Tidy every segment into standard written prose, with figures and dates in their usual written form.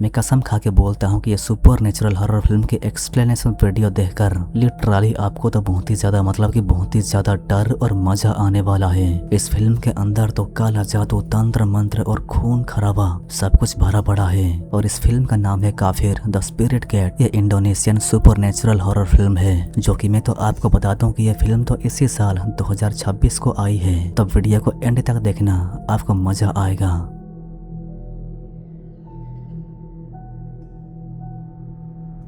मैं कसम खा के बोलता हूँ कि ये सुपर नेचुरल हॉरर फिल्म की एक्सप्लेनेशन वीडियो देखकर लिटरली आपको तो बहुत ही ज्यादा बहुत ही ज्यादा डर और मजा आने वाला है। इस फिल्म के अंदर तो काला जादू, तंत्र मंत्र और खून खराबा सब कुछ भरा पड़ा है। और इस फिल्म का नाम है काफिर द स्पिरिट कैट। ये Indonesian super natural horror film है, जो कि मैं तो आपको बता दूं कि ये फिल्म तो इसी साल 2026 को आई है। तो वीडियो को एंड तक देखना, आपको मजा आएगा।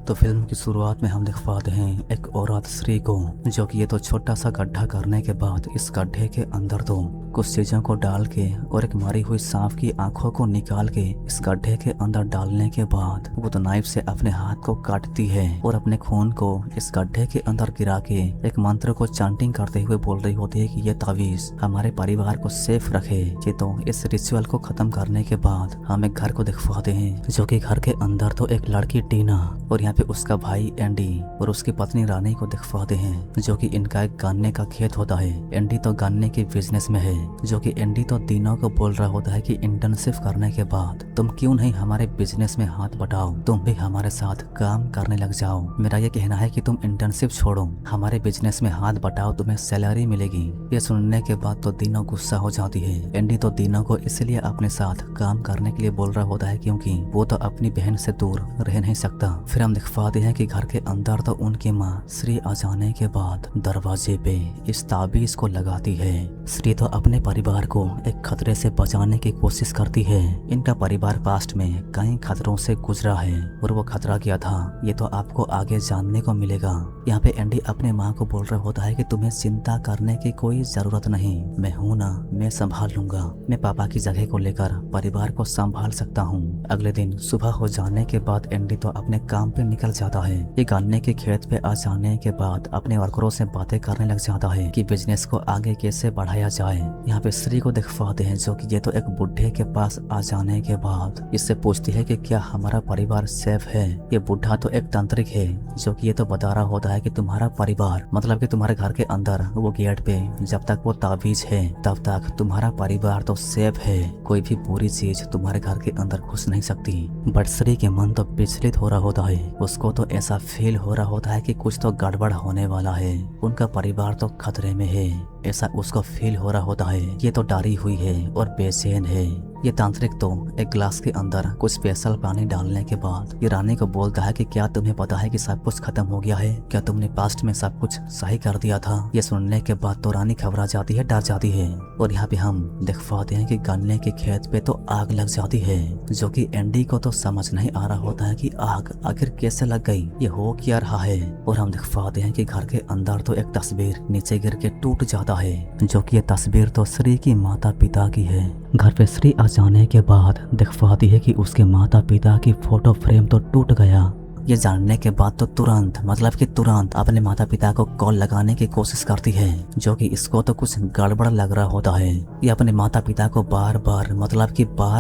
तो फिल्म की शुरुआत में हम देख पाते हैं एक औरत श्री को, जो कि ये तो छोटा सा गड्ढा करने के बाद इस गड्ढे के अंदर तो कुछ चीजों को डाल के और एक मारी हुई सांप की आंखों को निकाल के इस गड्ढे के अंदर डालने के बाद वो तो नाइफ से अपने हाथ को काटती है और अपने खून को इस गड्ढे के अंदर गिरा के एक मंत्र को चांटिंग करते हुए बोल रही होती है कि ये तावीज हमारे परिवार को सेफ रखे। कि तो इस रिचुअल को खत्म करने के बाद हम एक घर को दिखवाते हैं, जो कि घर के अंदर तो एक लड़की टीना और यहाँ पे उसका भाई एंडी और उसकी पत्नी रानी को दिखवाते हैं, जो कि इनका एक गन्ने का खेत होता है। एंडी तो गन्ने के बिजनेस में है, जो कि एंडी तो तीनों को बोल रहा होता है कि इंटर्नशिप करने के बाद तुम क्यों नहीं हमारे बिजनेस में हाथ बटाओ, तुम भी हमारे साथ काम करने लग जाओ। मेरा ये कहना है कि तुम इंटर्नशिप छोड़ो, हमारे बिजनेस में हाथ बटाओ, तुम्हें सैलरी मिलेगी। ये सुनने के बाद तो तीनों गुस्सा हो जाती है। एंडी तो तीनों को इसलिए अपने साथ काम करने के लिए बोल रहा होता है क्योंकि वो तो अपनी बहन से दूर रह नहीं सकता। फिर हम दिखवाते हैं कि घर के अंदर तो उनकी माँ श्री आ जाने के बाद दरवाजे पे इस ताबीज को लगाती है। श्री तो अपने परिवार को एक खतरे से बचाने की कोशिश करती है। इनका परिवार पास्ट में कई खतरों से गुजरा है और वो खतरा क्या था ये तो आपको आगे जानने को मिलेगा। यहाँ पे एंडी अपने माँ को बोल रहा होता है कि तुम्हें चिंता करने की कोई जरूरत नहीं, मैं हूँ ना, मैं संभाल लूंगा, मैं पापा की जगह को लेकर परिवार को संभाल सकता हूँ। अगले दिन सुबह हो जाने के बाद एंडी तो अपने काम पे निकल जाता है। ये गन्ने के खेत पे आ जाने के बाद अपने वर्करों से बातें करने लग जाता है कि बिजनेस को आगे कैसे बढ़ाया जाए। यहाँ पे श्री को दिखवाते हैं, जो कि ये तो एक बुढ़े के पास आ जाने के बाद इससे पूछती है कि क्या हमारा परिवार सेफ है। ये बुढ़ा तो एक तांत्रिक है, जो कि ये तो बता रहा होता है कि तुम्हारा परिवार मतलब कि तुम्हारे घर के अंदर वो गेट पे जब तक वो ताबीज है तब तक तुम्हारा परिवार तो सेफ है, कोई भी बुरी चीज तुम्हारे घर के अंदर घुस नहीं सकती। बट श्री के मन तो विचलित हो रहा होता है, उसको तो ऐसा फील हो रहा होता है कि कुछ तो गड़बड़ होने वाला है, उनका परिवार तो खतरे में है, ऐसा उसको फील हो रहा होता है। ये तो डरी हुई है और बेचैन है। ये तांत्रिक तो एक ग्लास के अंदर कुछ स्पेशल पानी डालने के बाद ये रानी को बोलता है कि क्या तुम्हें पता है कि सब कुछ खत्म हो गया है, क्या तुमने पास्ट में सब कुछ सही कर दिया था। ये सुनने के बाद तो रानी घबरा जाती है, डर जाती है। और यहाँ पे हम दिखवाते हैं कि गन्ने के खेत पे तो आग लग जाती है, जो कि एंडी को तो समझ नहीं आ रहा होता है कि आग आखिर कैसे लग गई, ये हो क्या रहा है। और हम दिखवाते हैं कि घर के अंदर तो एक तस्वीर नीचे गिर के टूट जाता है, जो कि ये तस्वीर तो श्री की माता पिता की है। घर पे श्री आ जाने के बाद दिखवाती है कि उसके माता पिता की फोटो फ्रेम तो टूट गया। ये जानने के बाद तो तुरंत अपने माता पिता को कॉल लगाने की कोशिश करती है, जो कि इसको तो कुछ गड़बड़ लग रहा होता है। ये अपने माता पिता को बार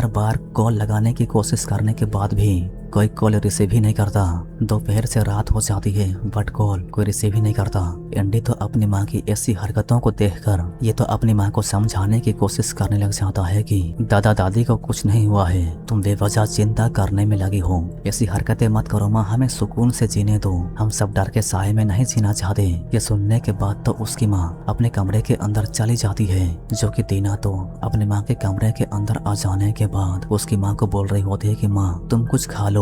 बार कॉल लगाने की कोशिश करने के बाद भी कोई कॉल रिसीव ही नहीं करता। दोपहर से रात हो जाती है बट कॉल कोई रिसीव ही नहीं करता। एंडी तो अपनी माँ की ऐसी हरकतों को देखकर ये तो अपनी माँ को समझाने की कोशिश करने लग जाता है कि दादा दादी को कुछ नहीं हुआ है, तुम बेवजह चिंता करने में लगी हो, ऐसी हरकतें मत करो माँ, हमें सुकून से जीने दो, हम सब डर के साए में नहीं जीना चाहते। ये सुनने के बाद तो उसकी माँ अपने कमरे के अंदर चली जाती है, जो कि टीना तो अपने माँ के कमरे के अंदर आ जाने के बाद उसकी माँ को बोल रही होती है कि माँ तुम कुछ खा लो।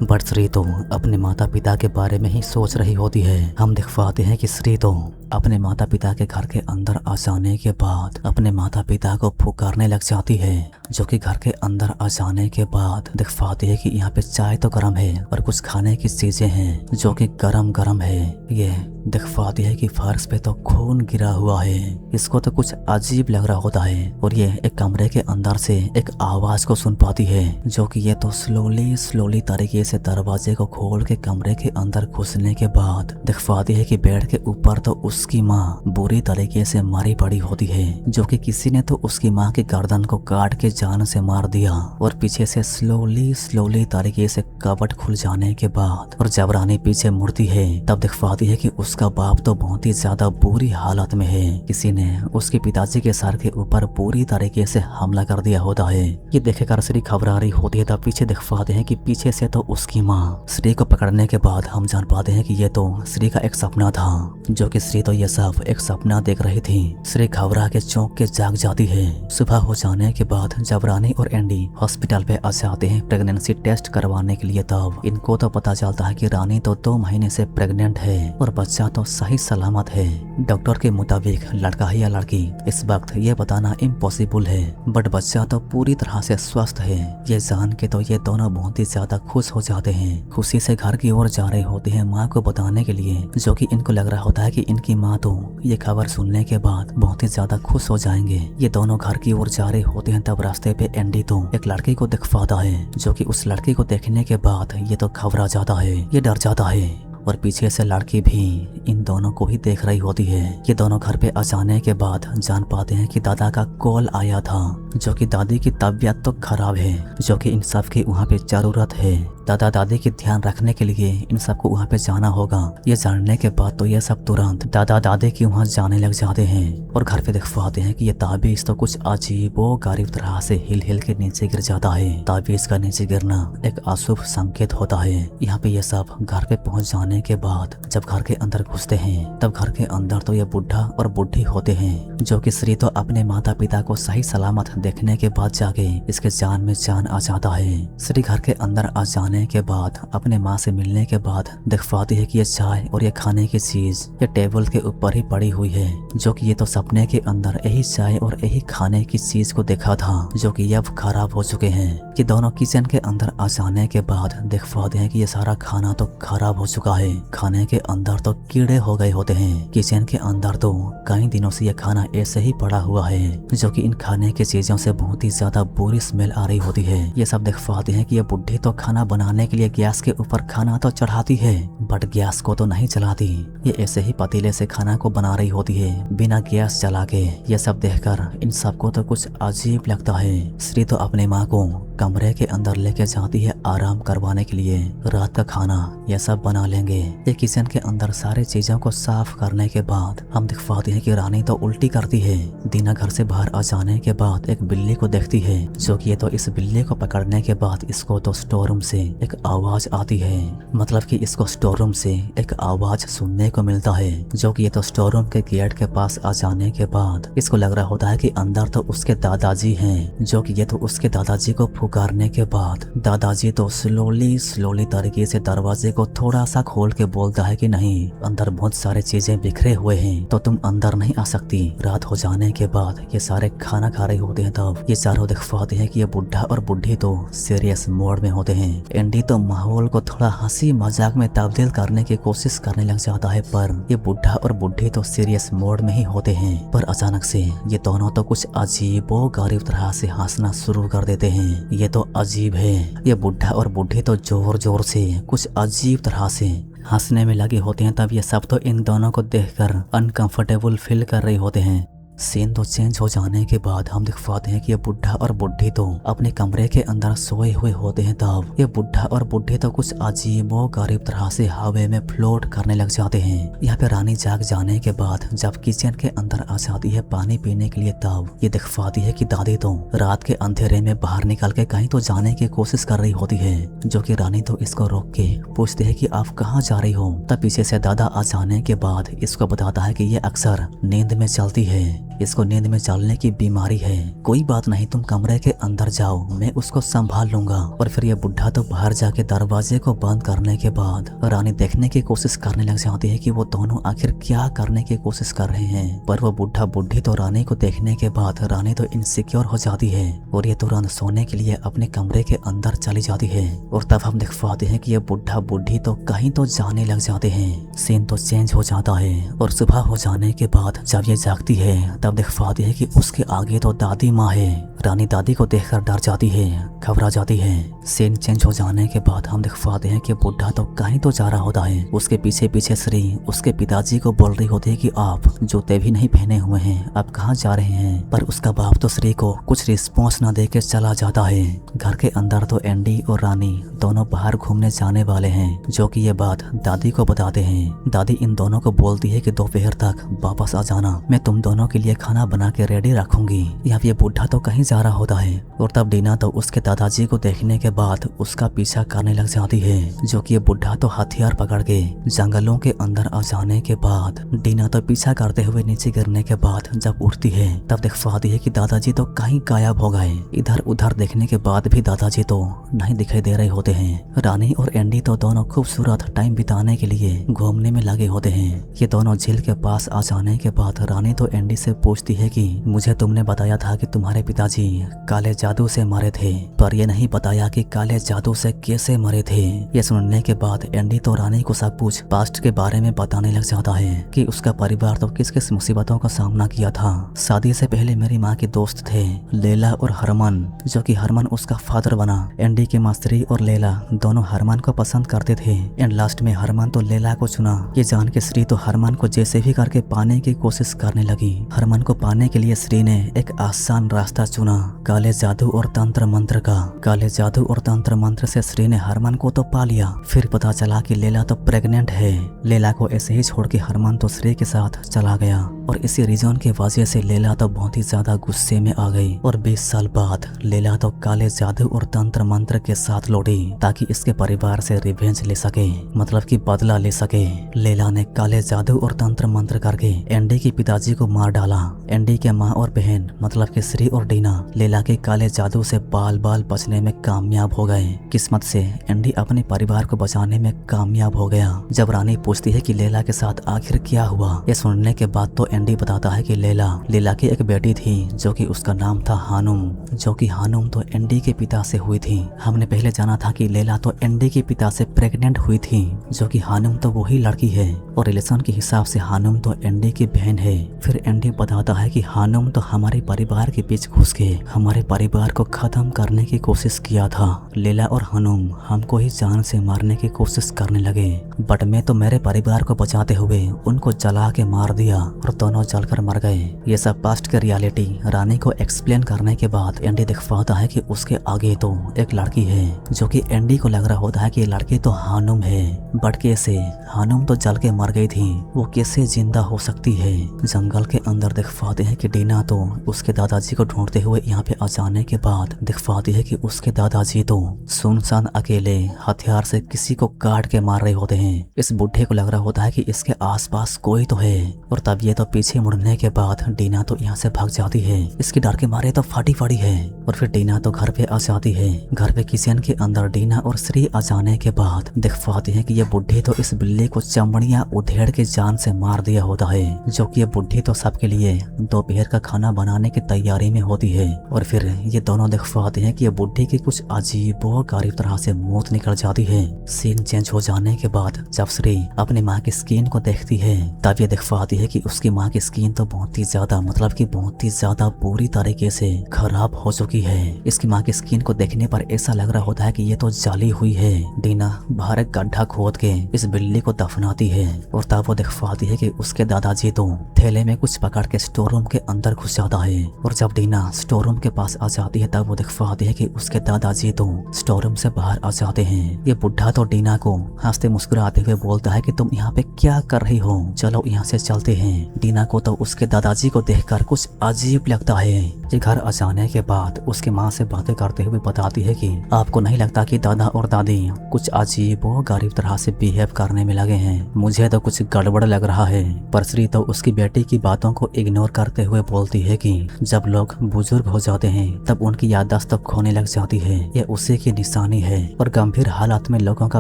बट श्री तो अपने माता पिता के बारे में ही सोच रही होती है। हम दिखवाते हैं कि श्री तो अपने माता पिता के घर के अंदर आ जाने के बाद अपने माता पिता को पुकारने लग जाती है, जो कि घर के अंदर आ जाने के बाद दिखवाती है कि यहाँ पे चाय तो गर्म है और कुछ खाने की चीजें हैं जो कि गरम है। ये दिखवाती है कि फर्श पे तो खून गिरा हुआ है। इसको तो कुछ अजीब लग रहा होता है और ये एक कमरे के अंदर से एक आवाज को सुन पाती है, जो कि ये तो स्लोली तरीके से दरवाजे को खोल के कमरे के अंदर घुसने के बाद दिखवाती है कि बेड के ऊपर तो उसकी माँ बुरी तरीके से मारी पड़ी होती है, जो कि किसी ने तो उसकी माँ की गर्दन को काट के जान से मार दिया। और पीछे से स्लोली तरीके से कपट खुल जाने के बाद और जब रानी पीछे मुड़ती है तब दिख पाती है कि उसका बाप तो बहुत ही ज्यादा बुरी हालत में है। किसी ने उसके पिताजी के सर के ऊपर पूरी तरीके से हमला कर दिया होता है। ये देखकर श्री घबरा रही होती है। तब पीछे दिख पाते हैं कि पीछे से तो उसकी माँ। श्री को पकड़ने के बाद हम जान पाते हैं कि ये तो श्री का एक सपना था, जो कि श्री तो ये सब एक सपना देख रही थी। श्री घबरा के चौंक के जाग जाती है। सुबह हो जाने के बाद जब रानी और एंडी हॉस्पिटल पे आ जाते हैं प्रेगनेंसी टेस्ट करवाने के लिए, तब इनको तो पता चलता है कि रानी तो 2 महीने से प्रेग्नेंट है और बच्चा तो सही सलामत है। डॉक्टर के मुताबिक लड़का है या लड़की इस वक्त ये बताना इम्पॉसिबल है, बट बच्चा तो पूरी तरह से स्वस्थ है। ये जान के तो ये दोनों बहुत ही ज्यादा खुश हो जाते हैं। खुशी से घर की ओर जा रहे होते हैं माँ को बताने के लिए, जो कि इनको लग रहा होता है कि इनकी माँ तो ये खबर सुनने के बाद बहुत ही ज्यादा खुश हो जाएंगे। ये दोनों घर की ओर जा रहे होते हैं। तब रास्ते पे एंडी तो एक लड़की को दिख पाता है, जो कि उस लड़की को देखने के बाद ये तो घबरा जाता है, ये डर जाता है। और पीछे से लड़की भी इन दोनों को ही देख रही होती है। ये दोनों घर पे आ जाने के बाद जान पाते हैं कि दादा का कॉल आया था, जो कि दादी की तबीयत तो खराब है, जो कि इन सब की वहाँ पे जरूरत है। दादा दादी की ध्यान रखने के लिए इन सबको वहाँ पे जाना होगा। ये जानने के बाद तो ये सब तुरंत दादा दादी की वहाँ जाने लग जाते हैं। और घर पे दिख पाते हैं कि ये ताबीज तो कुछ अजीब व गरीब तरह से हिल हिल के नीचे गिर जाता है। ताबीज का नीचे गिरना एक अशुभ संकेत होता है। यहाँ पे ये सब घर पे पहुँच जाने के बाद जब घर के अंदर घुसते हैं तब घर के अंदर तो ये बुढ़ा और बुढ़ी होते हैं, जो कि श्री तो अपने माता पिता को सही सलामत देखने के बाद जाके इसके जान में जान आ जाता है। श्री घर के अंदर आ जाने के बाद अपने माँ से मिलने के बाद देख पाती है कि ये चाय और ये खाने की चीज ये टेबल के ऊपर ही पड़ी हुई है, जो कि ये तो सपने के अंदर यही चाय और यही खाने की चीज को देखा था, जो कि अब खराब हो चुके हैं। ये दोनों किचन के अंदर आ जाने के बाद देख पाते हैं कि ये सारा खाना तो खराब हो चुका है। खाने के अंदर तो कीड़े हो गए होते हैं। किचन के अंदर तो कई दिनों से ये खाना ऐसे ही पड़ा हुआ है, जो कि इन खाने की चीजों से बहुत ही ज्यादा बुरी स्मेल आ रही होती है। ये सब देख पाते हैं कि ये बुढ़ी तो खाना बनाने के लिए गैस के ऊपर खाना तो चढ़ाती है, बट गैस को तो नहीं चलाती। ये ऐसे ही पतीले से खाना को बना रही होती है बिना गैस चला के। ये सब देखकर इन सबको तो कुछ अजीब लगता है। श्री तो अपने माँ को कमरे के अंदर लेके जाती है आराम करवाने के लिए। रात का खाना ये सब बना लेंगे। ये किचन के अंदर सारे चीजों को साफ करने के बाद हम दिख पाते हैं कि रानी तो उल्टी करती है। दीना घर से बाहर आ जाने के बाद एक बिल्ली को देखती है, जो कि ये तो इस बिल्ली को पकड़ने के बाद इसको तो स्टोर रूम से एक आवाज आती है। मतलब कि इसको स्टोर रूम से एक आवाज सुनने को मिलता है, जो कि ये तो स्टोर रूम के गेट के पास आ जाने के बाद इसको लग रहा होता है कि अंदर तो उसके दादाजी हैं, जो कि ये तो उसके दादाजी को पुकारने के बाद दादाजी तो स्लोली तरीके से दरवाजे को थोड़ा सा खोल के बोलता है कि नहीं, अंदर बहुत सारे चीजें बिखरे हुए हैं तो तुम अंदर नहीं आ सकती। रात हो जाने के बाद ये सारे खाना खा रहे होते हैं। तब ये चारों दिख पाते हैं कि ये बुढ़ा और बुढ़ी तो सीरियस मोड में होते हैं। एंडी तो माहौल को थोड़ा हंसी मजाक में तब्दील करने की कोशिश करने लग जाता है, पर ये बुढ़ा और बुढ़ी तो सीरियस मोड में ही होते हैं। पर अचानक से ये दोनों तो कुछ अजीब और गरीब तरह से हंसना शुरू कर देते हैं। ये तो अजीब है। ये बुढ़ा और बुढ़ी तो जोर जोर से कुछ अजीब तरह से हंसने में लगे होते हैं। तब ये सब तो इन दोनों को देखकर अनकंफर्टेबल फील कर रहे होते हैं। सीन तो चेंज हो जाने के बाद हम दिख पाते हैं कि ये बुढ़ा और बुढ़ी तो अपने कमरे के अंदर सोए हुए होते हैं। तब ये बुढ़ा और बुढ़ी तो कुछ अजीब और गरीब तरह से हवा में फ्लोट करने लग जाते हैं। यहाँ पे रानी जाग जाने के बाद जब किचन के अंदर आ जाती है पानी पीने के लिए, तब ये दिख पाती है कि दादी तो रात के अंधेरे में बाहर निकल के कहीं तो जाने की कोशिश कर रही होती है, जो कि रानी तो इसको रोक के पूछती है कि आप कहाँ जा रही हो। तब पीछे से दादा आ जाने के बाद इसको बताता है कि ये अक्सर नींद में चलती है, इसको नींद में चलने की बीमारी है। कोई बात नहीं, तुम कमरे के अंदर जाओ, मैं उसको संभाल लूंगा। और फिर ये बुढ़ा तो बाहर जाके दरवाजे को बंद करने के बाद रानी देखने की कोशिश करने लग जाती है कि वो दोनों आखिर क्या करने की कोशिश कर रहे हैं। पर वो बुढ़ा बुढ़ी तो रानी को देखने के बाद रानी तो इनसिक्योर हो जाती है और ये तुरंत सोने के लिए अपने कमरे के अंदर चली जाती है। और तब हम देख पाते हैं कि ये बुढ़ा बुढ़ी तो कहीं तो जाने लग जाते हैं। सीन तो चेंज हो जाता है और सुबह हो जाने के बाद जब ये जागती है तब देख पाती है कि उसके आगे तो दादी माँ है। रानी दादी को देखकर डर जाती है, घबरा जाती है। सीन चेंज हो जाने के बाद हम देख पाते हैं कि बुढ़ा तो कहीं तो जा रहा होता है। उसके पीछे पीछे श्री उसके पिताजी को बोल रही होती है कि आप जूते भी नहीं पहने हुए हैं, आप कहाँ जा रहे हैं। पर उसका बाप तो श्री को कुछ रिस्पॉन्स न देके चला जाता है। घर के अंदर तो एंडी और रानी दोनों बाहर घूमने जाने वाले हैं, जो कि ये बात दादी को बताते हैं। दादी इन दोनों को बोलती है कि दोपहर तक वापस आ जाना, मैं तुम दोनों के लिए खाना बना के रेडी रखूंगी। यहाँ ये बुढ़ा तो कहीं जा रहा होता है और तब डीना तो उसके दादाजी को देखने के बाद उसका पीछा करने लग जाती है, जो कि ये बुढ़ा तो हथियार पकड़ के जंगलों के अंदर आ जाने के बाद डीना तो पीछा करते हुए नीचे गिरने के बाद जब उठती है तब देख पाती है कि दादाजी तो कहीं गायब हो गए। इधर उधर देखने के बाद भी दादाजी तो नहीं दिखाई दे रहे होते हैं। रानी और एंडी तो दोनों खूबसूरत टाइम बिताने के लिए घूमने में लगे होते हैं। ये दोनों झील के पास आ जाने के बाद रानी तो एंडी से पूछती है कि मुझे तुमने बताया था कि तुम्हारे पिताजी काले जादू से मरे थे, पर ये नहीं बताया कि काले जादू से कैसे मरे थे। ये सुनने के बाद एंडी तो रानी को सब कुछ पास्ट के बारे में बताने लग जाता है कि उसका परिवार तो किस किस मुसीबतों का सामना किया था। शादी से पहले मेरी माँ के दोस्त थे लैला और हरमन, जो कि हरमन उसका फादर बना। एंडी की माँ श्री और लैला दोनों हरमन को पसंद करते थे एंड लास्ट में हरमन तो लैला को चुना। ये जान के श्री तो हरमन को जैसे भी करके पाने की कोशिश करने लगी। हरमन को पाने के लिए श्री ने एक आसान रास्ता चुना, काले जादू और तंत्र मंत्र का। काले जादू और तंत्र मंत्र से श्री ने हरमन को तो पा लिया। फिर पता चला कि लैला तो प्रेग्नेंट है। लैला को ऐसे ही छोड़ के हरमन तो श्री के साथ चला गया और इसी रीजन की वजह से लैला तो बहुत ही ज्यादा गुस्से में आ गई और 20 साल बाद लैला तो काले जादू और तंत्र मंत्र के साथ लौटी ताकि इसके परिवार से रिवेंज ले सके, मतलब कि बदला ले सके। लैला ने काले जादू और तंत्र मंत्र करके एंडी के पिताजी को मार डाला। एंडी के माँ और बहन मतलब कि श्री और डीना लैला के काले जादू से बाल बाल बचने में कामयाब हो गए। किस्मत से एंडी अपने परिवार को बचाने में कामयाब हो गया। जब रानी पूछती है कि लैला के साथ आखिर क्या हुआ, ये सुनने के बाद तो एंडी बताता है कि लैला की एक बेटी थी जो कि उसका नाम था हानुम, जो कि हानुम तो एंडी के पिता से हुई थी। हमने पहले जाना था कि लैला तो एंडी के पिता से प्रेग्नेंट हुई थी, जो कि हानुम तो वही लड़की है और रिलेशन के हिसाब से हानुम तो एंडी की बहन है। फिर एंडी बताता है कि हानुम तो हमारे परिवार के बीच घुस के हमारे परिवार को खत्म करने की कोशिश किया था। लैला और हानुम हमको ही जान से मारने की कोशिश करने लगे, बट मैं तो मेरे परिवार को बचाते हुए उनको जला के मार दिया और दोनों जलकर मर गए। ये सब पास्ट के रियलिटी रानी को एक्सप्लेन करने के बाद एंडी देख पाता है कि उसके आगे तो एक लड़की है, जो कि एंडी को लग रहा होता है कि ये लड़की तो हानुम है, बट कैसे? हानुम तो जल के मर गई थी, वो कैसे जिंदा हो सकती है? जंगल के अंदर देख पाते हैं कि डीना तो उसके दादाजी को ढूंढते हुए यहाँ पे आ जाने के बाद देख पाती है कि उसके दादाजी तो सुनसान अकेले हथियार से किसी को काट के मार रहे होते हैं। इस बुढ़े को लग रहा होता है कि इसके आसपास कोई तो है और तब ये तो पीछे मुड़ने के बाद डीना तो यहाँ से भाग जाती है। इसकी डर के मारे तो फाटी फाड़ी है और फिर डीना तो घर पे आ जाती है। घर पे किचन के अंदर डीना और श्री आ जाने के बाद देख पाते हैं कि ये बुढ़ी तो इस बिल्ली को चमड़ियां उधेड़ के जान से मार दिया होता है, जो कि ये बुढ़ी तो सबके लिए दोपहर का खाना बनाने की तैयारी में होती है। और फिर ये दोनों देख पाते हैं कि ये बुढ़ी की कुछ अजीब और गरीब तरह से मौत निकल जाती है। सीन चेंज हो जाने के बाद जब श्री अपनी माँ की स्किन को देखती है तब ये देख पाती है कि उसकी माँ की स्किन तो बहुत ही ज्यादा मतलब कि बहुत ही ज्यादा बुरी तरीके से खराब हो चुकी है। इसकी माँ की स्किन को देखने पर ऐसा लग रहा होता है कि ये तो जली हुई है। डीना बाहर एक गड्ढा खोद के इस बिल्ली को दफनाती है और तब वो देख पाती है कि उसके दादाजी तो थैले में कुछ पकड़ के स्टोर रूम के अंदर घुस जाता है। और जब डीना स्टोर रूम के पास आ जाती है तब वो देख पाती है कि उसके दादाजी तो स्टोर रूम से बाहर आ जाते हैं। ये बुढ़ा तो डीना को हंसते मुस्कुराते हुए बोलता है कि तुम यहाँ पे क्या कर रही हो, चलो यहाँ से चलते हैं। डीना को तो उसके दादाजी को देखकर कुछ अजीब लगता है। ये घर आ जाने के बाद उसकी माँ से बातें करते हुए बताती है कि आपको नहीं लगता कि दादा और दादी कुछ अजीब और गरीब तरह से बिहेव करने में लगे हैं? मुझे तो कुछ गड़बड़ लग रहा है। पर श्री तो उसकी बेटी की बातों को इग्नोर करते हुए बोलती है कि जब लोग बुजुर्ग हो जाते हैं तब उनकी याददाश्त तो खोने लग जाती है, यह उसी की निशानी है और गंभीर हालात में लोगों का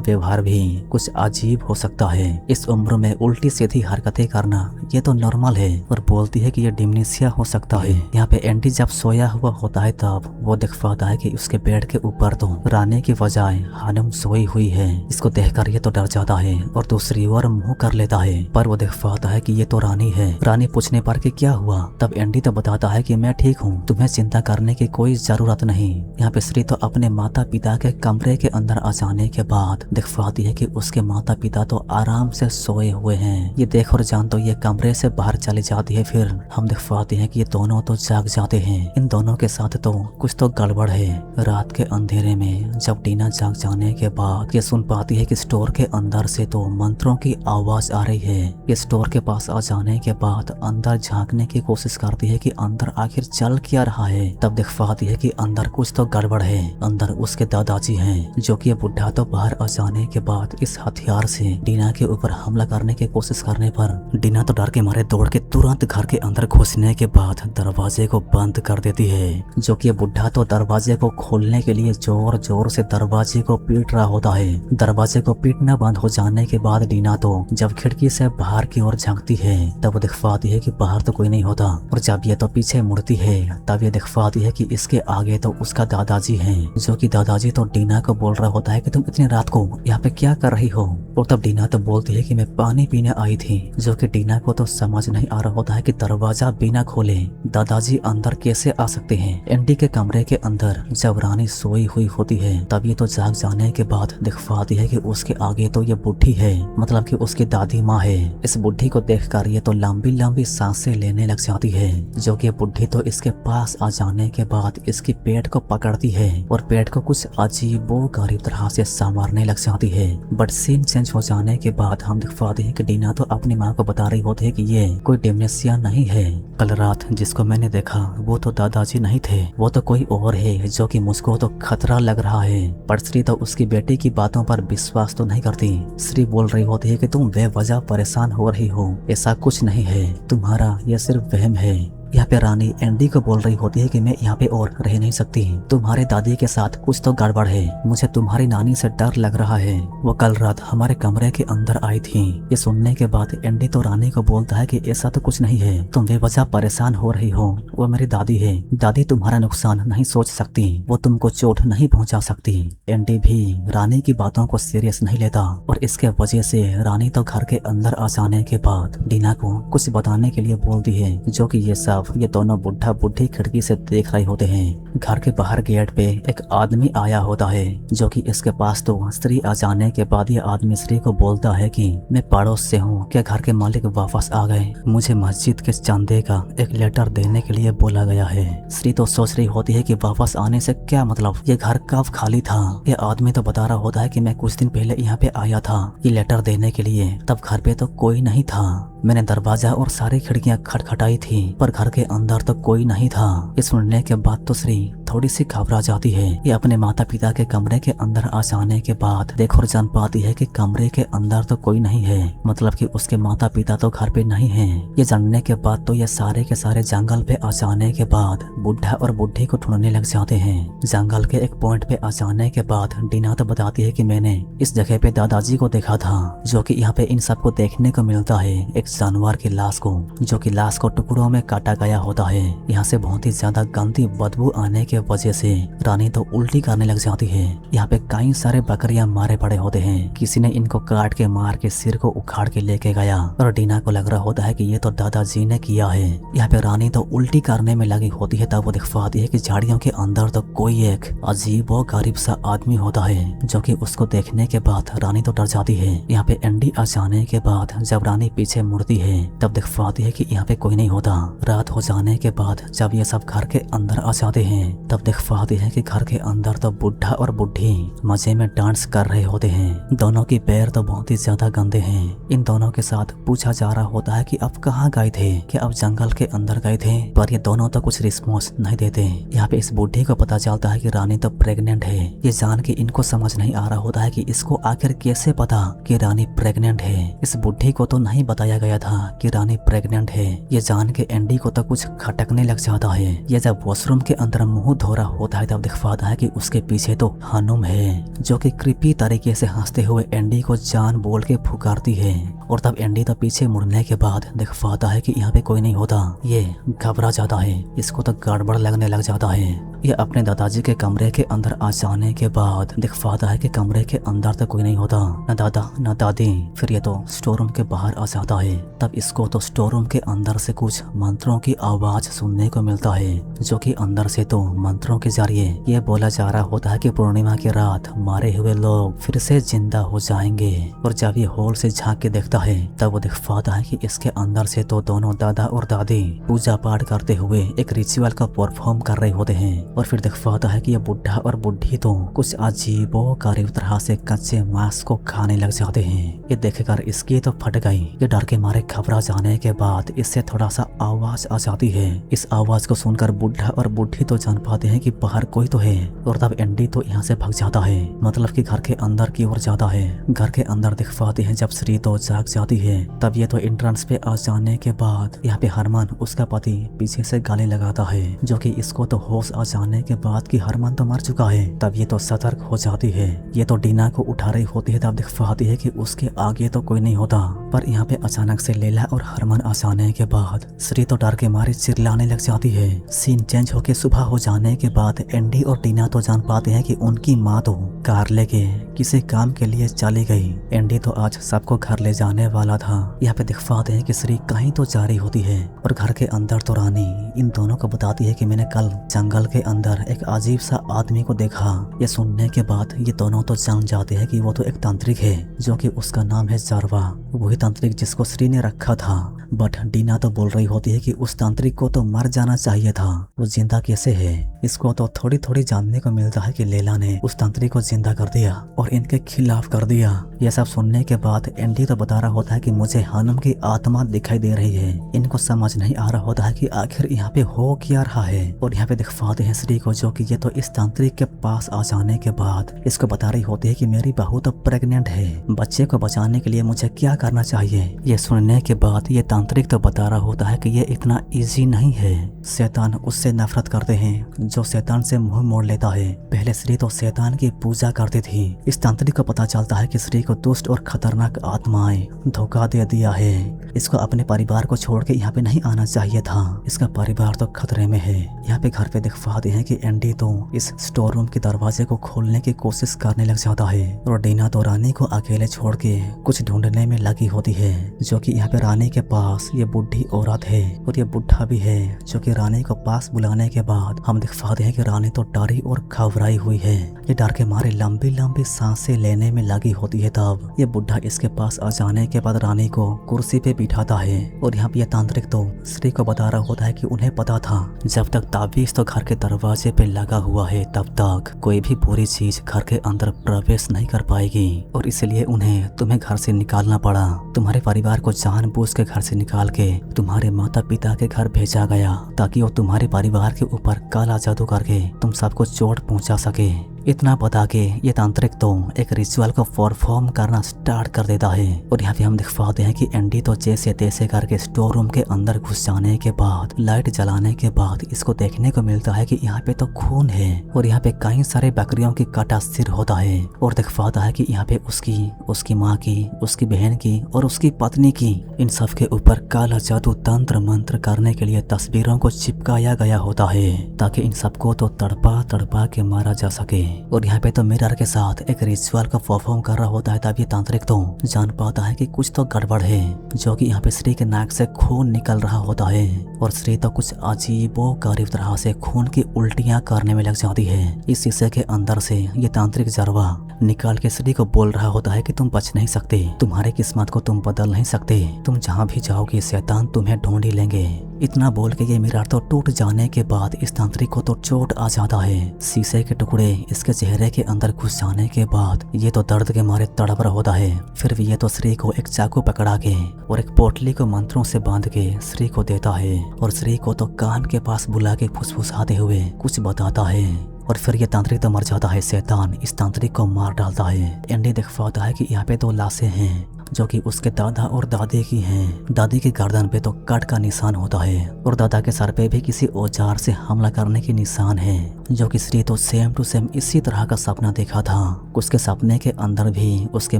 व्यवहार भी कुछ अजीब हो सकता है। इस उम्र में उल्टी सीधी हरकतें करना ये तो नॉर्मल है। और बोलती है कि ये डिमेंशिया हो सकता है। यहाँ पे एंडी जब सोया हुआ होता है तब वो देख पाता है कि उसके बेड के ऊपर तो रानी की बजाय हानुम सोई हुई है। इसको देखकर ये तो डर जाता है और दूसरी ओर मुंह कर लेता है, पर वो देख पाता है कि ये तो रानी है। रानी पूछने पर कि क्या हुआ, तब एंडी तो बताता है कि मैं ठीक हूँ, तुम्हें चिंता करने की कोई जरूरत नहीं। यहाँ पे श्री तो अपने माता पिता के कमरे के अंदर आ जाने के बाद दिख पाती है कि उसके माता पिता तो आराम से सोए हुए हैं। ये देख और जान तो ये कमरे से बाहर चली जाती है। फिर हम देख पाते हैं कि ये दोनों तो जाग जाते हैं। इन दोनों के साथ तो कुछ तो गड़बड़ है। रात के अंधेरे में जब टीना जाग जाने के बाद ये सुन पाती है कि स्टोर के अंदर से तो मंत्रों की आवाज आ रही है। ये स्टोर के पास आ जाने के बाद अंदर झांकने की कोशिश करती है कि अंदर आखिर चल क्या रहा है। तब देख पाती है कि अंदर कुछ तो गड़बड़ है। अंदर उसके दादाजी हैं, जो कि ये बुढ़ा तो बाहर आ जाने के बाद इस हथियार से डीना के ऊपर हमला करने की कोशिश करने पर डीना तो डर के मारे दौड़ के तुरंत घर के अंदर घुसने के बाद दरवाजे को बंद कर देती है। जो कि ये बुढ़ा तो दरवाजे को खोलने के लिए जोर जोर से दरवाजे को पीट रहा होता है। दरवाजे को पीटना बंद हो जाने के बाद डीना तो जब खिड़की से बाहर की ओर झांकती है तब वो दिख पाती है कि बाहर तो कोई नहीं होता। और जब ये तो पीछे मुड़ती है तब ये दिख पाती है कि इसके आगे तो उसका दादाजी है। जो कि दादाजी तो डीना को बोल रहा होता है कि तुम इतनी रात को यहाँ पे क्या कर रही हो। और तब डीना तो बोलती है कि मैं पानी पीने आई थी। जो कि डीना को तो समझ नहीं आ रहा होता है कि दरवाजा बिना खोले दादाजी अंदर कैसे आ सकते हैं। एंडी के कमरे के अंदर जब रानी सोई हुई होती है तब ये तो जाग जाने के बाद दिख पाती है कि उसके आगे तो ये बुढ़ी है, मतलब कि उसकी दादी माँ है। इस बुढ़ी को देखकर ये तो लंबी लंबी सांसें लेने लग जाती है। जो कि बुढ़ी तो इसके पास आ जाने के बाद इसकी पेट को पकड़ती है और पेट को कुछ अजीबोगरीब तरह से संवारने लग जाती है। बट सीन चेंज हो जाने के बाद हम दिख पाते हैं कि डीना तो अपनी माँ को बता रही होती है कि ये कोई डिमेंशिया नहीं है। कल रात जिसको मैंने देखा वो तो दादाजी नहीं थे, वो तो कोई और है जो कि मुझको तो खतरा लग रहा है। पर श्री तो उसकी बेटी की बातों पर विश्वास तो नहीं करती। श्री बोल रही होती है कि तुम बेवजह परेशान हो रही हो, ऐसा कुछ नहीं है, तुम्हारा यह सिर्फ वहम है। यहाँ पे रानी एंडी को बोल रही होती है कि मैं यहाँ पे और रह नहीं सकती, तुम्हारे दादी के साथ कुछ तो गड़बड़ है, मुझे तुम्हारी नानी से डर लग रहा है, वो कल रात हमारे कमरे के अंदर आई थी। ये सुनने के बाद एंडी तो रानी को बोलता है कि ऐसा तो कुछ नहीं है, तुम बेवजह परेशान हो रही हो, वो मेरी दादी है, दादी तुम्हारा नुकसान नहीं सोच सकती, वो तुमको चोट नहीं पहुँचा सकती। एंडी भी रानी की बातों को सीरियस नहीं लेता और इसके वजह से रानी तो घर के अंदर आ जाने के बाद डीना को कुछ बताने के लिए बोलती है। जो कि ये दोनों बुढ़ा बुढ़ी खिड़की से देख रहे होते हैं। घर के बाहर गेट पे एक आदमी आया होता है। जो कि इसके पास तो श्री आ जाने के बाद ये आदमी श्री को बोलता है कि मैं पड़ोस से हूँ, क्या घर के मालिक वापस आ गए, मुझे मस्जिद के चंदे का एक लेटर देने के लिए बोला गया है। श्री तो सोच रही होती है कि वापस आने से क्या मतलब, ये घर कब खाली था। ये आदमी तो बता रहा होता है कि मैं कुछ दिन पहले यहाँ पे आया था ये लेटर देने के लिए, तब घर पे तो कोई नहीं था, मैंने दरवाजा और सारी खिड़कियां खटखटाई थी पर घर के अंदर तो कोई नहीं था। ये सुनने के बाद तो श्री थोड़ी सी घबरा जाती है। ये अपने माता पिता के कमरे के अंदर आ जाने के बाद देख और जान पाती है कि कमरे के अंदर तो कोई नहीं है, मतलब कि उसके माता पिता तो घर पे नहीं है। ये जानने के बाद तो ये सारे के सारे जंगल पे आ जाने के बाद बुढ़ा और बुढ़ी को ढूंढने लग जाते हैं। जंगल के एक पॉइंट पे आ जाने के बाद डीना तो बताती है कि मैंने इस जगह पे दादाजी को देखा था, जो कि यहाँ पे इन सबको देखने को मिलता है एक जानवर की लाश को, जो कि लाश को टुकड़ों में काटा गया होता है। यहाँ से बहुत ही ज्यादा गंदी बदबू आने के वजह से रानी तो उल्टी करने लग जाती है। यहाँ पे कई सारे बकरियां मारे पड़े होते हैं, किसी ने इनको काट के मार के सिर को उखाड़ के लेके गया और डीना को लग रहा होता है कि ये तो दादाजी ने किया है। यहाँ पे रानी तो उल्टी करने में लगी होती है तब वो दिख पाती है कि झाड़ियों के अंदर तो कोई एक अजीब और गरीब सा आदमी होता है, जो कि उसको देखने के बाद रानी तो डर जाती है। यहाँ पे एंडी आ जाने के बाद जब रानी पीछे मुड़ती है तब दिख पाती है कि यहाँ पे कोई नहीं होता। रात हो जाने के बाद जब ये सब घर के अंदर आ जाते हैं तब देख पाती है कि घर के अंदर तो बुढ़ा और बुढ़ी मजे में डांस कर रहे होते हैं। दोनों की पैर तो बहुत ही ज्यादा गंदे हैं। इन दोनों के साथ पूछा जा रहा होता है कि अब कहाँ गए थे, क्या अब जंगल के अंदर गए थे, पर ये दोनों तो कुछ रिस्पॉन्स नहीं देते। यहाँ पे इस बुढ़ी को पता चलता है कि रानी तो प्रेग्नेंट है। ये जान के इनको समझ नहीं आ रहा होता है कि इसको आखिर कैसे पता कि रानी प्रेग्नेंट है। इस बुढ़ी को तो नहीं बताया गया था कि रानी प्रेग्नेंट है। ये जान के एंडी को तो कुछ खटकने लग जाता है। ये जब वॉशरूम के अंदर मुंह धो रहा होता है तब दिख पाता है कि उसके पीछे तो हनुम है, जो कि क्रीपी तरीके से हंसते हुए एंडी को जान बोल के पुकारती है। और तब एंडी तो पीछे मुड़ने के बाद दिख पाता है कि यहाँ पे कोई नहीं होता। ये घबरा जाता है, इसको तो गड़बड़ लगने लग जाता है। ये अपने दादाजी के कमरे के अंदर आ जाने के बाद दिख पाता है कि कमरे के अंदर तो कोई नहीं होता, न दादा न दादी। फिर ये तो स्टोर रूम के बाहर आ जाता है। तब इसको तो स्टोर रूम के अंदर से कुछ मंत्रों की आवाज सुनने को मिलता है, जो कि अंदर से तो मंत्रों के जरिए ये बोला जा रहा होता है कि पूर्णिमा की रात मारे हुए लोग फिर से जिंदा हो जाएंगे। और जब ये होल से झांक के देखता है तब वो दिख पाता है कि इसके अंदर से तो दोनों दादा और दादी पूजा पाठ करते हुए एक रिचुअल का परफॉर्म कर रहे होते हैं। और फिर दिख पाता है कि ये बुढ़ा और बुढ़ी तो कुछ अजीबो गरीब तरह से कच्चे मांस को खाने लग जाते हैं। ये देखकर इसकी तो फट गई। ये डर के मारे घबरा जाने के बाद इससे थोड़ा सा आवाज आ जाती है। इस आवाज को सुनकर बुढ़ा और बुढ़ी तो जान पाते हैं कि बाहर कोई तो है। और तब एंडी तो यहाँ से भाग जाता है, मतलब कि घर के अंदर की ओर जाता है। घर के अंदर दिख पाते हैं जब श्री तो जाग जाती है। तब ये तो एंट्रेंस पे आ जाने के बाद यहाँ पे हरमन उसका पति पीछे से गाली लगाता है, जो कि इसको तो होश आ जाने के बाद कि हरमन तो मर चुका है। तब ये तो सतर्क हो जाती है। ये तो डीना को उठा रही होती है। तब दिख पाती है कि उसके आगे तो कोई नहीं होता। पर यहाँ पे अचानक से लैला और हरमन आ जाने के बाद श्री तो डर के मारे चिल्लाने लग जाती है। सीन चेंज होके सुबह हो जाने के बाद एंडी और टीना तो जान पाते हैं कि उनकी माँ तो कार लेके किसी काम के लिए चली गई। एंडी तो आज सबको घर ले जाने वाला था। यहाँ पे दिख पाते हैं कि श्री कहीं तो जा रही होती है। और घर के अंदर तो रानी इन दोनों को बताती है कि मैंने कल जंगल के अंदर एक अजीब सा आदमी को देखा। ये सुनने के बाद ये दोनों तो जान जाते हैं कि वो तो एक तांत्रिक है, जो कि उसका नाम है जारवा, वही तांत्रिक जिसको श्री ने रखा था। बट डीना तो बोल रही होती है कि उस तांत्रिक को तो मर जाना चाहिए था, वो जिंदा कैसे है। इसको तो थोड़ी थोड़ी जानने को मिलता है कि लैला ने उस तांत्रिक को जिंदा कर दिया और इनके खिलाफ कर दिया। ये सब सुनने के बाद एंडी तो बता रहा होता है कि मुझे हनम की आत्मा दिखाई दे रही है। इनको समझ नहीं आ रहा होता है कि आखिर यहाँ पे हो क्या रहा है। और यहाँ पे दिख पाते हैं श्री को, जो कि ये तो इस तांत्रिक के पास आ जाने के बाद इसको बता रही होती है कि मेरी बहू तो प्रेग्नेंट है, बच्चे को बचाने के लिए मुझे क्या करना चाहिए। ये सुनने के बाद ये तांत्रिक तो बता रहा होता है कि ये इतना इजी नहीं है। शैतान उससे नफरत करते हैं जो शैतान से मुंह मोड़ लेता है। पहले श्री तो शैतान की पूजा करती थी। इस तांत्रिक को पता चलता है कि श्री को दुष्ट और खतरनाक आत्माएं धोखा दे दिया है। इसको अपने परिवार को छोड़ के यहाँ पे नहीं आना चाहिए था। इसका परिवार तो खतरे में है। यहाँ पे घर पे दिख पाते हैं कि एंडी तो इस स्टोर रूम के दरवाजे को खोलने की कोशिश करने लग जाता है। और डीना तो रानी को अकेले छोड़ के कुछ ढूंढने में लगी होती है, जो कि यहाँ पे रानी के पास ये बुढ़ी औरत है और ये बुढ़ा भी है, जो कि रानी को पास बुलाने के बाद हम दिख पाते हैं कि रानी तो डरी और घबराई हुई है। ये डर के मारे लंबी लंबी सांसें लेने में लगी होती है। तब ये बुढ़ा इसके पास आ जाने के बाद रानी को कुर्सी पे बिठाता है। और यहाँ पे ये तांत्रिक तो श्री को बता रहा होता है कि उन्हें पता था जब तक ताबीज तो घर के दरवाजे पे लगा हुआ है तब तक कोई भी बुरी चीज घर के अंदर प्रवेश नहीं कर पाएगी। और इसलिए उन्हें तुम्हें घर से निकालना पड़ा। तुम्हारे परिवार को जानबूझ के घर से निकाल के तुम्हारे माता पिता के घर भेजा गया, ताकि वो तुम्हारे परिवार के ऊपर काला जादू करके तुम सबको चोट पहुंचा सके। इतना बता के ये तांत्रिक तो एक रिचुअल को परफॉर्म करना स्टार्ट कर देता है। और यहाँ पे हम दिख पाते हैं कि एंडी तो जैसे तैसे करके स्टोर रूम के अंदर घुस जाने के बाद लाइट जलाने के बाद इसको देखने को मिलता है कि यहाँ पे तो खून है और यहाँ पे कई सारे बकरियों की कटा सिर होता है। और दिख पाता है कि यहाँ पे उसकी माँ की, उसकी बहन की और उसकी पत्नी की, इन सब के ऊपर काला जादू तंत्र मंत्र करने के लिए तस्वीरों को चिपकाया गया होता है, ताकि इन सबको तो तड़पा तड़पा के मारा जा सके। और यहाँ पे तो मिरर के साथ एक रिचुअल का परफॉर्म कर रहा होता है। तब ये तांत्रिक तो जान पाता है कि कुछ तो गड़बड़ है, जो कि यहाँ पे श्री के नाक से खून निकल रहा होता है। और श्री तो कुछ अजीबो गरीब तरह से खून की उल्टियां करने में लग जाती है। इस शीशे के अंदर से ये तांत्रिक जरवा निकाल के श्री को बोल रहा होता है कि तुम बच नहीं सकते, तुम्हारी किस्मत को तुम बदल नहीं सकते, तुम जहाँ भी जाओगे शैतान तुम्हें ढूंढ ही लेंगे। इतना बोल के ये मिरर तो टूट जाने के बाद इस तांत्रिक को तो चोट आ जाता है। शीशे के टुकड़े इसके चेहरे के अंदर घुस जाने के बाद ये तो दर्द के मारे तड़प रहा होता है। फिर भी ये तो श्री को एक चाकू पकड़ा के और एक पोटली को मंत्रों से बांध के श्री को देता है। और श्री को तो कान के पास बुला के फुसफुसाते हुए कुछ बताता है। और फिर ये तांत्रिक तो मर जाता है। शैतान इस तांत्रिक को मार डालता है। एंडी देख पाता है कि यहाँ पे दो लाशें हैं, जो कि उसके दादा और दादी की हैं। दादी की गर्दन पे तो कट का निशान होता है और दादा के सर पे भी किसी औजार से हमला करने के निशान है, जो कि श्री तो सेम टू सेम इसी तरह का सपना देखा था। उसके सपने के अंदर भी उसके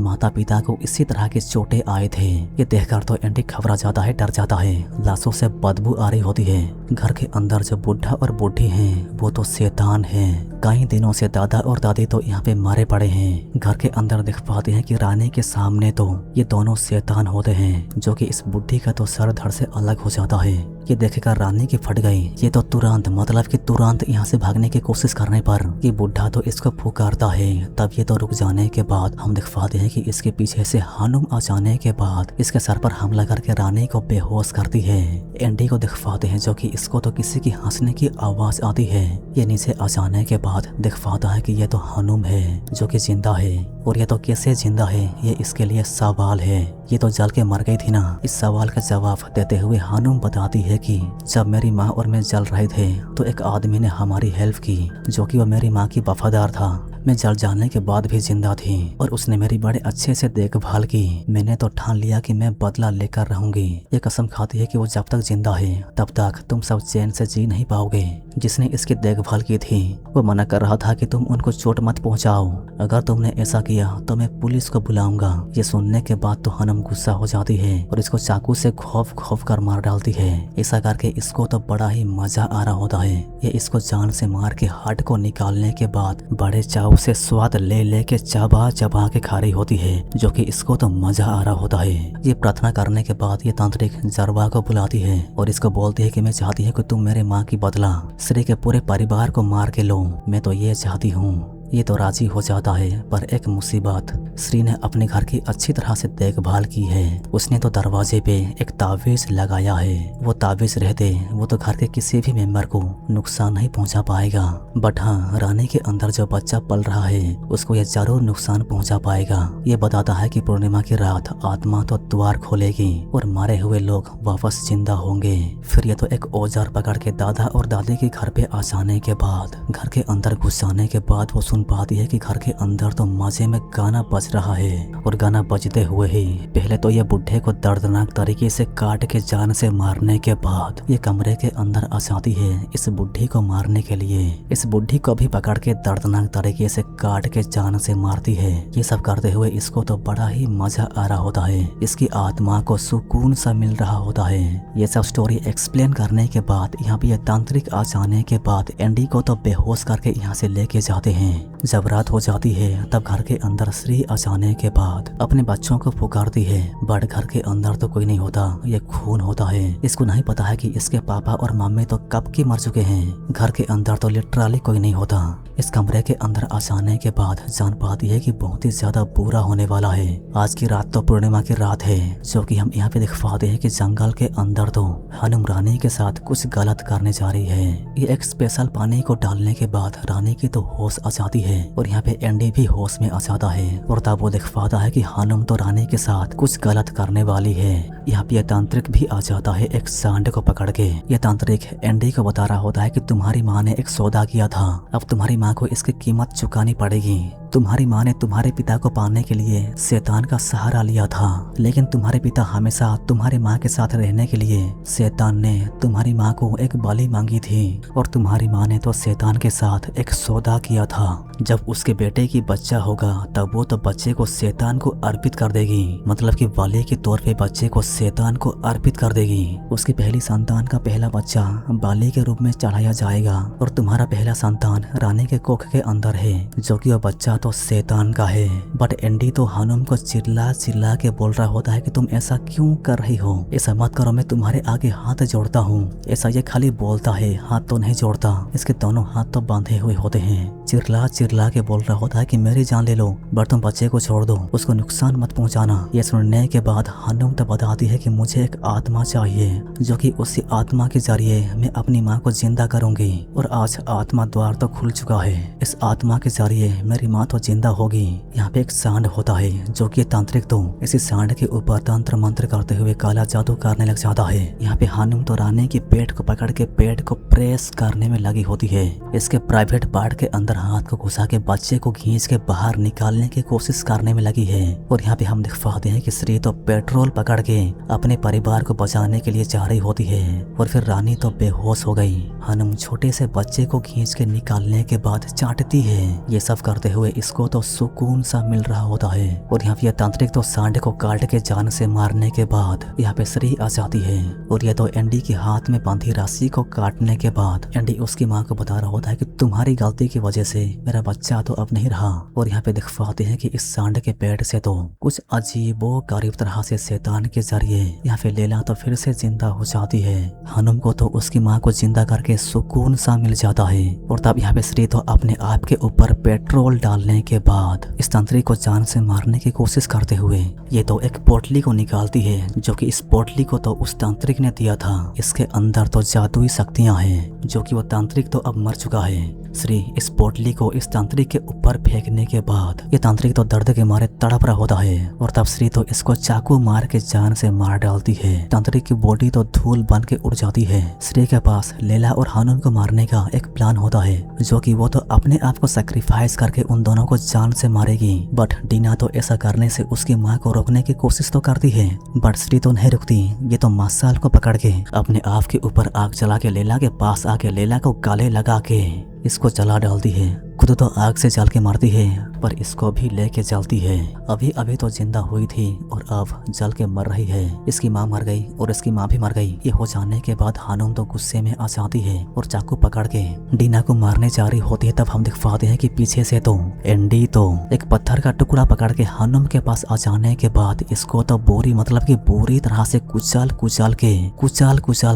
माता पिता को इसी तरह के चोटें आए थे। ये देखकर तो एंडी घबरा जाता है, डर जाता है। लाशों से बदबू आ रही होती है। घर के अंदर जो बुढ़ा और बूढ़ी हैं वो तो शैतान हैं। कई दिनों से दादा और दादी तो यहाँ पे मारे पड़े हैं। घर के अंदर देख पाते हैं कि रानी के सामने तो ये दोनों शैतान होते हैं, जो कि इस बुढ़ी का तो सर धड़ से अलग हो जाता है। ये देखेकर रानी की फट गई। ये तो तुरंत मतलब कि तुरंत यहाँ से भागने की कोशिश करने पर ये बुढ़ा तो इसको पुकारता है। तब ये तो रुक जाने के बाद हम देख पाते हैं कि इसके पीछे से हनुम आ जाने के बाद इसके सर पर हमला करके रानी को बेहोश करती है। एंडी को देख पाते हैं, जो कि इसको तो किसी की हंसने की आवाज आती है। ये नीचे आ जाने के बाद देख पाता है कि ये तो हनुम है, जो कि जिंदा है। और ये तो कैसे जिंदा है ये इसके लिए सवाल है। ये तो जल के मर गई थी ना। इस सवाल का जवाब देते हुए हनुम बताती है कि जब मेरी माँ और मैं जल रहे थे तो एक आदमी ने हमारी हेल्प की, जो कि वो मेरी माँ की वफादार था। मैं जल जाने के बाद भी जिंदा थी और उसने मेरी बड़े अच्छे से देखभाल की। मैंने तो ठान लिया कि मैं बदला लेकर रहूंगी। ये कसम खाती है कि वो जब तक जिंदा है तब तक तुम सब चैन से जी नहीं पाओगे। जिसने इसकी देखभाल की थी वो मना कर रहा था कि तुम उनको चोट मत पहुंचाओ। अगर तुमने ऐसा किया तो मैं पुलिस को बुलाऊंगा। ये सुनने के बाद तो हनम गुस्सा हो जाती है और इसको चाकू से खौफ खौफ कर मार डालती है। ऐसा करके इसको तो बड़ा ही मजा आ रहा होता है। ये इसको जान से मार के हार्ट को निकालने के बाद बड़े उसे स्वाद ले लेके चबा चबा के खा रही होती है, जो कि इसको तो मजा आ रहा होता है। ये प्रार्थना करने के बाद ये तांत्रिक जरवा को बुलाती है और इसको बोलती है कि मैं चाहती हूँ कि तुम मेरे माँ की बदला श्री के पूरे परिवार को मार के लो। मैं तो ये चाहती हूँ। ये तो राजी हो जाता है, पर एक मुसीबत, श्री ने अपने घर की अच्छी तरह से देखभाल की है। उसने तो दरवाजे पे एक तावीज लगाया है। वो तावीज रहते वो तो घर के किसी भी मेंबर को नुकसान नहीं पहुंचा पाएगा। बट हाँ, रानी के अंदर जो बच्चा पल रहा है उसको ये जरूर नुकसान पहुंचा पाएगा। ये बताता है कि पूर्णिमा की रात आत्मा तो द्वार खोलेगी और मारे हुए लोग वापस जिंदा होंगे। फिर ये तो एक औजार पकड़ के दादा और दादी के घर पे आ जाने के बाद, घर के अंदर घुस जाने के बाद वो पाती है कि घर के अंदर तो मजे में गाना बज रहा है। और गाना बजते हुए ही पहले तो ये बुढ़े को दर्दनाक तरीके से काट के जान से मारने के बाद ये कमरे के अंदर आ जाती है इस बुढ़ी को मारने के लिए। इस बुढ़ी को भी पकड़ के दर्दनाक तरीके से काट के जान से मारती है। ये सब करते हुए इसको तो बड़ा ही मजा आ रहा होता है। इसकी आत्मा को सुकून सा मिल रहा होता है। ये सब स्टोरी एक्सप्लेन करने के बाद यहाँ पे ये तांत्रिक आ जाने के बाद एंडी को तो बेहोश करके यहाँ से लेके जाते हैं। जब रात हो जाती है तब घर के अंदर श्री आ जाने के बाद अपने बच्चों को पुकारती है। बट घर के अंदर तो कोई नहीं होता, ये खून होता है। इसको नहीं पता है कि इसके पापा और मम्मी तो कब के मर चुके हैं। घर के अंदर तो लिटरली कोई नहीं होता। इस कमरे के अंदर आ जाने के बाद जान पाती है कि बहुत ही ज्यादा बुरा होने वाला है। आज की रात तो पूर्णिमा की रात है, जो कि हम यहाँ पे दिख पाते हैं कि जंगल के अंदर तो हनुम रानी के साथ कुछ गलत करने जा रही है। ये एक स्पेशल पानी को डालने के बाद रानी की तो होश आ जाती है और यहाँ पे एंडी भी होश में आ जाता है। और तब वो दिख पाता है कि हनुम तो रानी के साथ कुछ गलत करने वाली है। यहाँ पे तांत्रिक भी आ जाता है एक सांड को पकड़ के। ये तांत्रिक एंडी को बता रहा होता है कि तुम्हारी माँ ने एक सौदा किया था, अब तुम्हारी माँ को इसकी कीमत चुकानी पड़ेगी। तुम्हारी माँ ने तुम्हारे पिता को पाने के लिए शैतान का सहारा लिया था, लेकिन तुम्हारे पिता हमेशा तुम्हारी माँ के साथ रहने के लिए शैतान ने तुम्हारी माँ को एक बलि मांगी थी। और तुम्हारी माँ ने तो शैतान के साथ एक सौदा किया था, जब उसके बेटे की बच्चा होगा तब वो तो बच्चे को शैतान को अर्पित कर देगी। मतलब कि बलि के तौर पे बच्चे को शैतान को अर्पित कर देगी। उसकी पहली संतान का पहला बच्चा बलि के रूप में चढ़ाया जाएगा और तुम्हारा पहला संतान रानी के कोख के अंदर है, जो कि वह बच्चा तो शैतान का है। बट एंडी तो हनुम को चिल्ला चिल्ला के बोल रहा होता है कि तुम ऐसा क्यों कर रही हो, ऐसा मत करो, मैं तुम्हारे आगे हाथ जोड़ता हूँ। ऐसा ये खाली बोलता है, हाथ तो नहीं जोड़ता। इसके दोनों हाथ तो बांधे हुए होते हैं। चिल्ला चिल्ला के बोल रहा होता है कि मेरी जान ले लो, बट तुम बच्चे को छोड़ दो, उसको नुकसान मत पहुंचाना। ये सुनने के बाद हनुम तो बताती है कि मुझे एक आत्मा चाहिए, जो कि उसी आत्मा के जरिए मैं अपनी माँ को जिंदा करूंगी। और आज आत्मा द्वार तो खुल चुका है। इस आत्मा के जरिए मेरी माँ तो जिंदा होगी। यहाँ पे एक सांड होता है जो कि तांत्रिक तो इसी सांड के ऊपर तंत्र मंत्र करते हुए काला जादू करने लग जाता है। यहाँ पे हनुम तो रानी की पेट को पकड़ के पेट को प्रेस करने में लगी होती है। इसके प्राइवेट पार्ट के अंदर हाथ को घुसा के बच्चे को खींच के बाहर निकालने की कोशिश करने में लगी है। और यहाँ पे हम देख पाते हैं कि श्री तो पेट्रोल पकड़ के अपने परिवार को बचाने के लिए जा रही होती है और फिर रानी तो बेहोश हो गई। हनुम छोटे से बच्चे को खींच के निकालने के बाद चाटती है। ये सब करते हुए इसको तो सुकून सा मिल रहा होता है। और यहाँ पे तांत्रिक तो सांड को काट के जान से मारने के बाद यहाँ पे श्री आ जाती है। और ये तो एंडी के हाथ में बंधी रस्सी को काटने के बाद एंडी उसकी माँ को बता रहा होता है कि तुम्हारी गलती की वजह से मेरा बच्चा तो अब नहीं रहा। और यहाँ पे दिख पाते हैं कि इस सांड के पेट से तो कुछ अजीबो गरीब तरह से शैतान के जरिए यहाँ पे लैला तो फिर से जिंदा हो जाती है। हनुम को तो उसकी माँ को जिंदा करके सुकून सा मिल जाता है। और तब यहाँ पे श्री तो अपने आप के ऊपर पेट्रोल डालने के बाद इस तांत्रिक को जान से मारने की कोशिश करते हुए ये तो एक पोटली को निकालती है जो कि इस पोटली को तो उस तांत्रिक ने दिया था। इसके अंदर तो जादुई शक्तियां हैं जो कि वो तांत्रिक तो अब मर चुका है। श्री इस पोटली को इस तांत्रिक के ऊपर फेंकने के बाद ये तांत्रिक तो दर्द के मारे तड़प रहा होता है। और तब श्री तो इसको चाकू मार के जान से मार डालती है। तांत्रिक की बॉडी तो धूल बन के उड़ जाती है। श्री के पास लैला और हनुम को मारने का एक प्लान होता है जो कि वो तो अपने आप को सैक्रिफाइस करके उन दोनों को जान से मारेगी। बट डीना तो ऐसा करने से उसकी माँ को रोकने की कोशिश तो करती है बट श्री तो नहीं रुकती। ये तो मसाल को पकड़ के अपने आप के ऊपर आग जला के लैला के पास आके लैला को गले लगा के इसको जला डालती है। खुद तो आग से जल के मारती है पर इसको भी लेके चलती है। अभी अभी तो जिंदा हुई थी और अब जल के मर रही है। इसकी माँ मर गई और इसकी माँ भी मर गई। ये हो जाने के बाद हनुम तो गुस्से में आ जाती है और चाकू पकड़ के डीना को मारने जा रही होती है। तब हम दिख पाते हैं कि पीछे से तो एंडी तो एक पत्थर का टुकड़ा पकड़ के हनुम के पास आ जाने के बाद इसको तो बुरी तरह से कुचल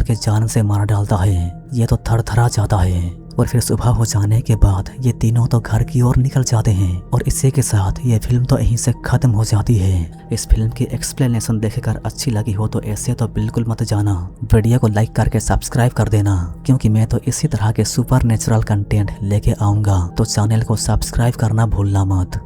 के जान से मार डालता है। ये तो थरथरा जाता है। और फिर सुबह हो जाने के बाद ये तीनों तो घर की ओर निकल जाते हैं। और इसी के साथ ये फिल्म तो यहीं से खत्म हो जाती है। इस फिल्म की एक्सप्लेनेशन देखकर अच्छी लगी हो तो ऐसे तो बिल्कुल मत जाना। वीडियो को लाइक करके सब्सक्राइब कर देना क्योंकि मैं तो इसी तरह के सुपर नेचुरल कंटेंट लेके आऊंगा। तो चैनल को सब्सक्राइब करना भूलना मत।